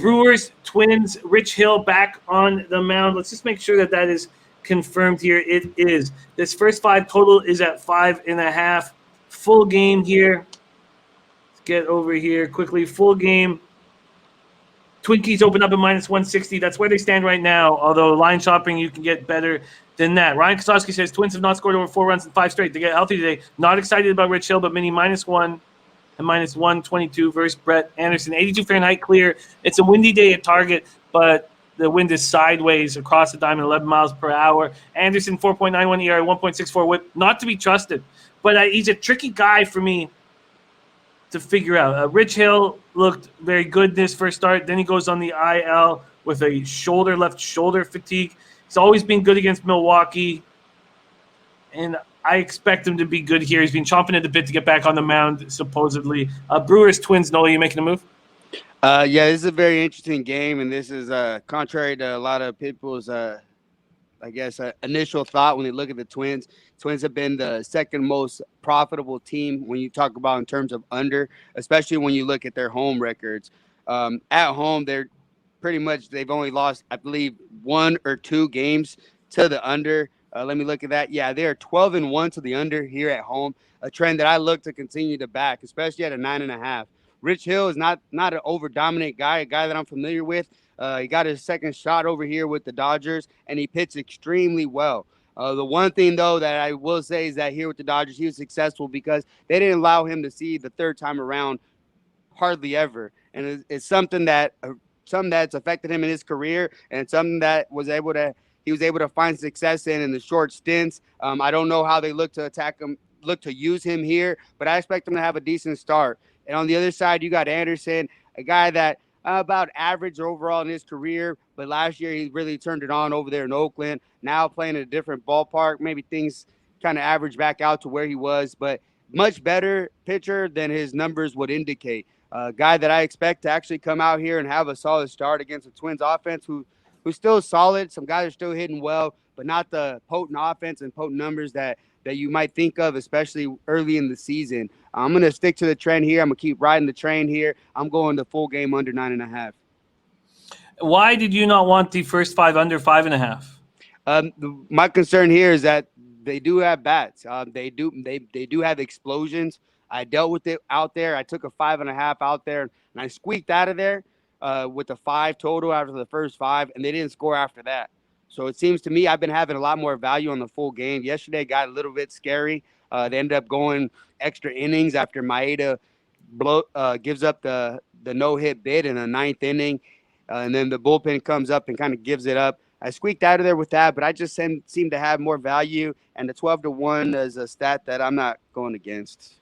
Brewers, Twins, Rich Hill back on the mound. Let's just make sure that is confirmed here. It is. This first 5 total is at 5.5. Full game here. Let's get over here quickly. Full game. Twinkies open up at -160. That's where they stand right now. Although line shopping, you can get better than that. Ryan Kosowski says Twins have not scored over 4 runs in 5 straight. They get healthy today. Not excited about Rich Hill, but mini -1 and -122 versus Brett Anderson. 82 Fahrenheit clear. It's a windy day at Target, but the wind is sideways across the diamond, 11 miles per hour. Anderson, 4.91 ERA, 1.64 whip. Not to be trusted, but he's a tricky guy for me to figure out. Rich Hill looked very good this first start. Then he goes on the IL with a left shoulder fatigue. He's always been good against Milwaukee, and I expect him to be good here. He's been chomping at the bit to get back on the mound, supposedly. Brewers, Twins, Nola, you making a move? Yeah, this is a very interesting game, and this is contrary to a lot of people's, initial thought when they look at the Twins. Twins have been the second most profitable team when you talk about in terms of under, especially when you look at their home records. At home, they've only lost, I believe, 1 or 2 games to the under. Let me look at that. Yeah, they are 12-1 to the under here at home, a trend that I look to continue to back, especially at a 9.5. Rich Hill is not an over-dominant guy, a guy that I'm familiar with. He got his second shot over here with the Dodgers, and he pitched extremely well. The one thing, though, that I will say is that here with the Dodgers, he was successful because they didn't allow him to see the third time around hardly ever. And it's something that's affected him in his career, and it's something that he was able to find success in the short stints. I don't know how they look to use him here, but I expect him to have a decent start. And on the other side, you got Anderson, a guy that about average overall in his career, but last year he really turned it on over there in Oakland. Now playing in a different ballpark, maybe things kind of average back out to where he was, but much better pitcher than his numbers would indicate. A guy that I expect to actually come out here and have a solid start against the Twins offense, who's still solid. Some guys are still hitting well, but not the potent offense and potent numbers that you might think of, especially early in the season. I'm going to stick to the trend here. I'm going to keep riding the train here. I'm going the full game under 9.5. Why did you not want the first 5 under 5.5? My concern here is that they do have bats. They do have explosions. I dealt with it out there. I took a 5.5 out there, and I squeaked out of there with a 5 total after the first 5, and they didn't score after that. So it seems to me I've been having a lot more value on the full game. Yesterday got a little bit scary. They ended up going extra innings after Maeda gives up the no-hit bid in the 9th inning. And then the bullpen comes up and kind of gives it up. I squeaked out of there with that, but I just seem to have more value. And the 12-1 is a stat that I'm not going against.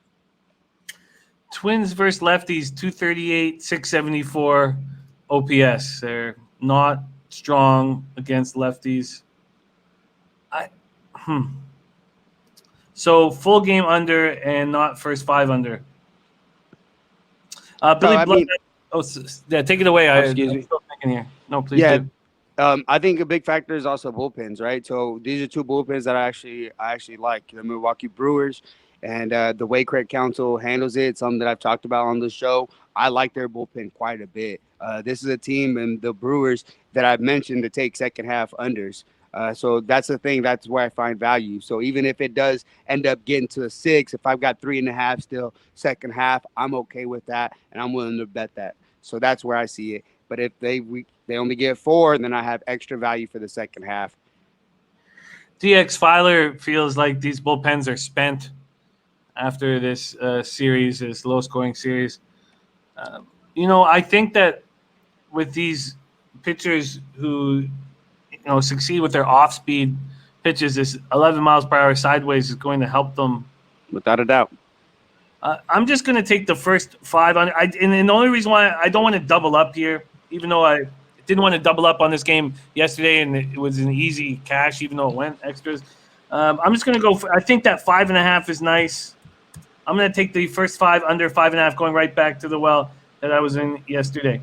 Twins versus lefties, 238, 674 OPS. They're not strong against lefties. So full game under and not first 5 under. Billy Blood. Take it away. Excuse me. Still thinking here. No, please. Yeah. Do. I think a big factor is also bullpens, right? So these are 2 bullpens that I actually like. The Milwaukee Brewers and the way Craig Counsell handles it, something that I've talked about on the show. I like their bullpen quite a bit. This is a team and the Brewers that I've mentioned to take second half unders. So that's the thing. That's where I find value. So even if it does end up getting to a 6, if I've got 3.5 still second half, I'm okay with that, and I'm willing to bet that. So that's where I see it. But if they only get 4, then I have extra value for the second half. DX Filer feels like these bullpens are spent after this series, this low-scoring series. I think that with these pitchers who succeed with their off-speed pitches, this 11 miles per hour sideways is going to help them. Without a doubt. I'm just going to take the first 5 on. And the only reason why I don't want to double up here, even though I didn't want to double up on this game yesterday, and it was an easy cash, even though it went extras. I'm just going to go. I think that 5.5 is nice. I'm going to take the first 5 under 5.5, going right back to the well that I was in yesterday.